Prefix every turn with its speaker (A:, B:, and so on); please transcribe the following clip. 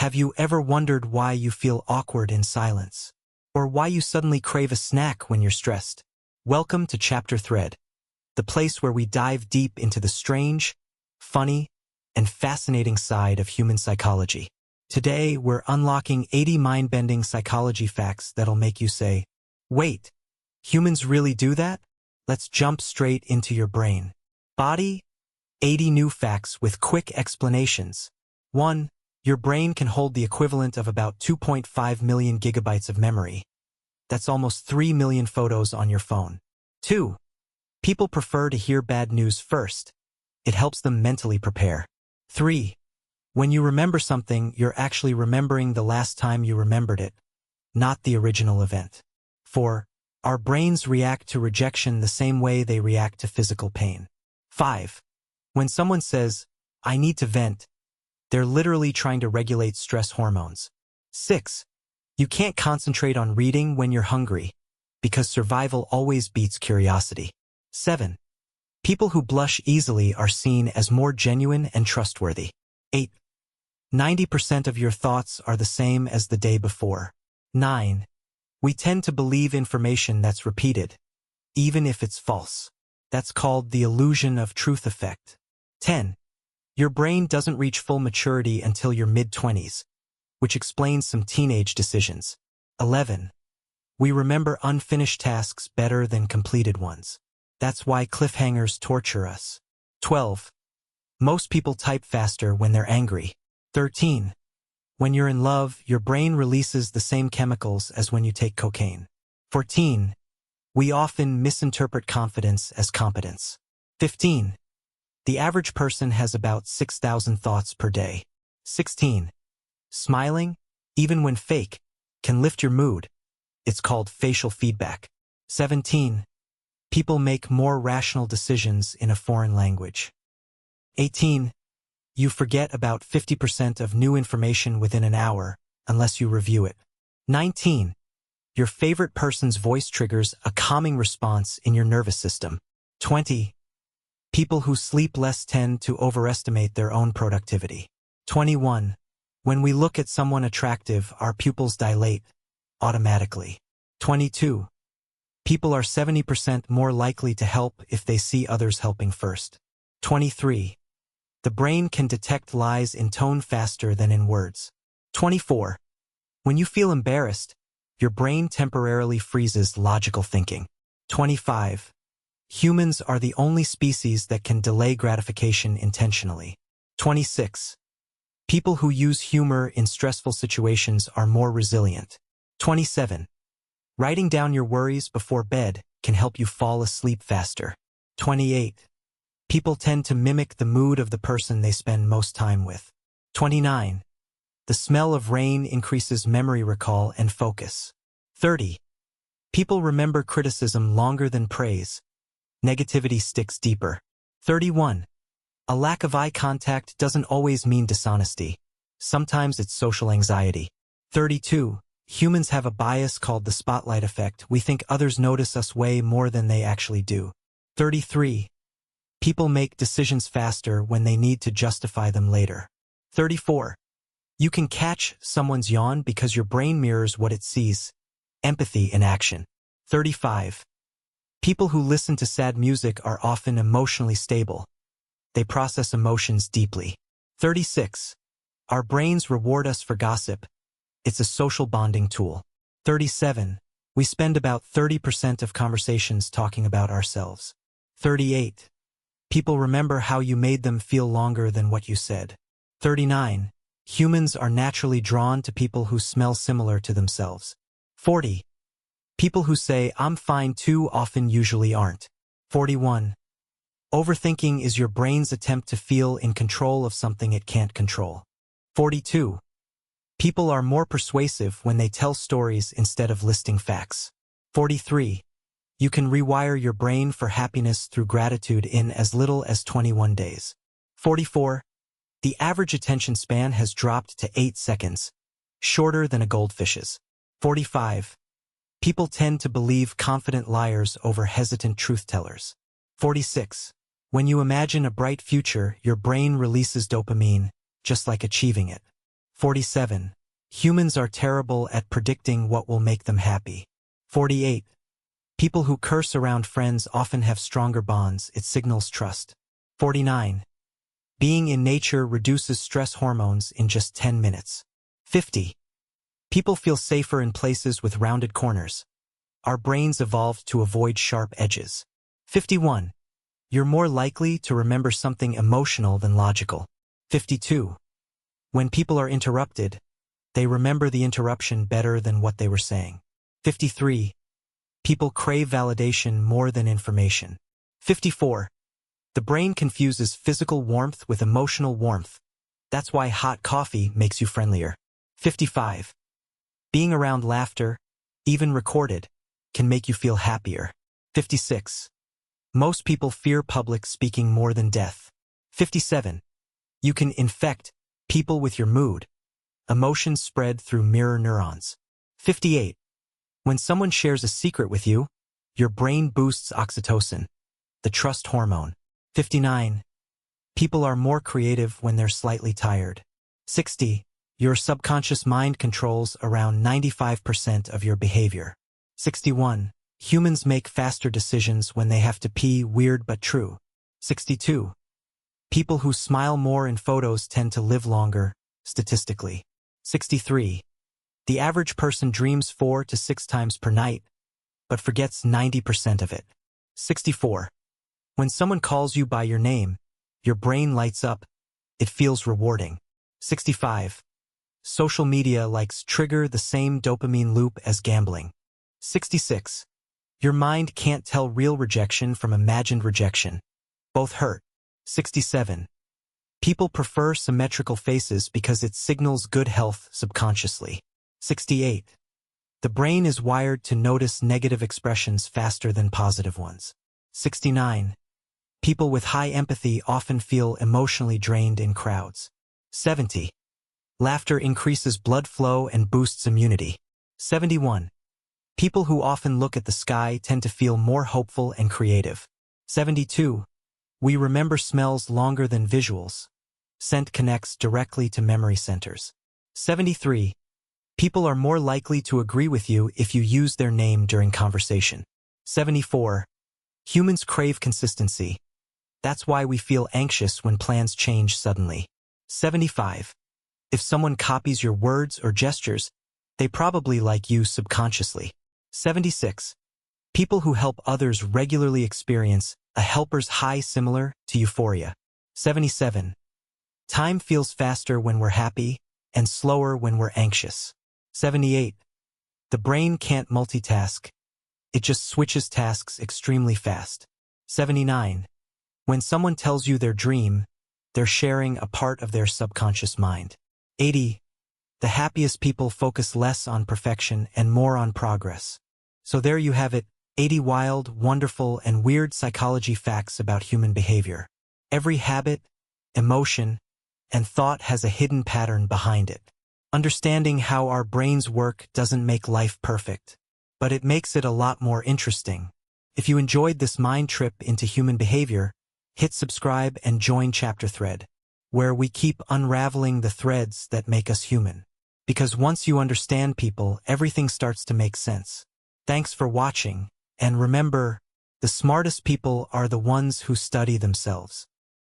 A: Have you ever wondered why you feel awkward in silence? Or why you suddenly crave a snack when you're stressed? Welcome to Chapter Thread, the place where we dive deep into the strange, funny, and fascinating side of human psychology. Today, we're unlocking 80 mind-bending psychology facts that'll make you say, "Wait, humans really do that?" Let's jump straight into your brain. Body, 80 new facts with quick explanations. 1. Your brain can hold the equivalent of about 2.5 million gigabytes of memory. That's almost 3 million photos on your phone. 2. People prefer to hear bad news first. It helps them mentally prepare. 3. When you remember something, you're actually remembering the last time you remembered it, not the original event. 4. Our brains react to rejection the same way they react to physical pain. 5. When someone says, "I need to vent," they're literally trying to regulate stress hormones. 6. You can't concentrate on reading when you're hungry, because survival always beats curiosity. 7. People who blush easily are seen as more genuine and trustworthy. 8. 90% of your thoughts are the same as the day before. 9. We tend to believe information that's repeated, even if it's false. That's called the illusion of truth effect. 10. Your brain doesn't reach full maturity until your mid-20s, which explains some teenage decisions. 11. We remember unfinished tasks better than completed ones. That's why cliffhangers torture us. 12. Most people type faster when they're angry. 13. When you're in love, your brain releases the same chemicals as when you take cocaine. 14. We often misinterpret confidence as competence. 15. The average person has about 6,000 thoughts per day. 16. Smiling, even when fake, can lift your mood. It's called facial feedback. 17. People make more rational decisions in a foreign language. 18. You forget about 50% of new information within an hour, unless you review it. 19. Your favorite person's voice triggers a calming response in your nervous system. 20. People who sleep less tend to overestimate their own productivity. 21. When we look at someone attractive, our pupils dilate automatically. 22. People are 70% more likely to help if they see others helping first. 23. The brain can detect lies in tone faster than in words. 24. When you feel embarrassed, your brain temporarily freezes logical thinking. 25. Humans are the only species that can delay gratification intentionally. 26. People who use humor in stressful situations are more resilient. 27. Writing down your worries before bed can help you fall asleep faster. 28. People tend to mimic the mood of the person they spend most time with. 29. The smell of rain increases memory recall and focus. 30. People remember criticism longer than praise. Negativity sticks deeper. 31. A lack of eye contact doesn't always mean dishonesty. Sometimes it's social anxiety. 32. Humans have a bias called the spotlight effect. We think others notice us way more than they actually do. 33. People make decisions faster when they need to justify them later. 34. You can catch someone's yawn because your brain mirrors what it sees. Empathy in action. 35. People who listen to sad music are often emotionally stable. They process emotions deeply. 36. Our brains reward us for gossip. It's a social bonding tool. 37. We spend about 30% of conversations talking about ourselves. 38. People remember how you made them feel longer than what you said. 39. Humans are naturally drawn to people who smell similar to themselves. 40. People who say, "I'm fine too," often usually aren't. 41. Overthinking is your brain's attempt to feel in control of something it can't control. 42. People are more persuasive when they tell stories instead of listing facts. 43. You can rewire your brain for happiness through gratitude in as little as 21 days. 44. The average attention span has dropped to 8 seconds, shorter than a goldfish's. 45. People tend to believe confident liars over hesitant truth-tellers. 46. When you imagine a bright future, your brain releases dopamine, just like achieving it. 47. Humans are terrible at predicting what will make them happy. 48. People who curse around friends often have stronger bonds. It signals trust. 49. Being in nature reduces stress hormones in just 10 minutes. 50. People feel safer in places with rounded corners. Our brains evolved to avoid sharp edges. 51. You're more likely to remember something emotional than logical. 52. When people are interrupted, they remember the interruption better than what they were saying. 53. People crave validation more than information. 54. The brain confuses physical warmth with emotional warmth. That's why hot coffee makes you friendlier. 55. Being around laughter, even recorded, can make you feel happier. 56. Most people fear public speaking more than death. 57. You can infect people with your mood. Emotions spread through mirror neurons. 58. When someone shares a secret with you, your brain boosts oxytocin, the trust hormone. 59. People are more creative when they're slightly tired. 60. Your subconscious mind controls around 95% of your behavior. 61. Humans make faster decisions when they have to pee. Weird but true. 62. People who smile more in photos tend to live longer, statistically. 63. The average person dreams 4 to 6 times per night, but forgets 90% of it. 64. When someone calls you by your name, your brain lights up. It feels rewarding. 65. Social media likes trigger the same dopamine loop as gambling. 66. Your mind can't tell real rejection from imagined rejection. Both hurt. 67. People prefer symmetrical faces because it signals good health subconsciously. 68. The brain is wired to notice negative expressions faster than positive ones. 69. People with high empathy often feel emotionally drained in crowds. 70. Laughter increases blood flow and boosts immunity. 71. People who often look at the sky tend to feel more hopeful and creative. 72. We remember smells longer than visuals. Scent connects directly to memory centers. 73. People are more likely to agree with you if you use their name during conversation. 74. Humans crave consistency. That's why we feel anxious when plans change suddenly. 75. If someone copies your words or gestures, they probably like you subconsciously. 76. People who help others regularly experience a helper's high, similar to euphoria. 77. Time feels faster when we're happy and slower when we're anxious. 78. The brain can't multitask. It just switches tasks extremely fast. 79. When someone tells you their dream, they're sharing a part of their subconscious mind. 80. The happiest people focus less on perfection and more on progress. So there you have it, 80 wild, wonderful, and weird psychology facts about human behavior. Every habit, emotion, and thought has a hidden pattern behind it. Understanding how our brains work doesn't make life perfect, but it makes it a lot more interesting. If you enjoyed this mind trip into human behavior, hit subscribe and join Chapter Thread, where we keep unraveling the threads that make us human. Because once you understand people, everything starts to make sense. Thanks for watching, and remember, the smartest people are the ones who study themselves.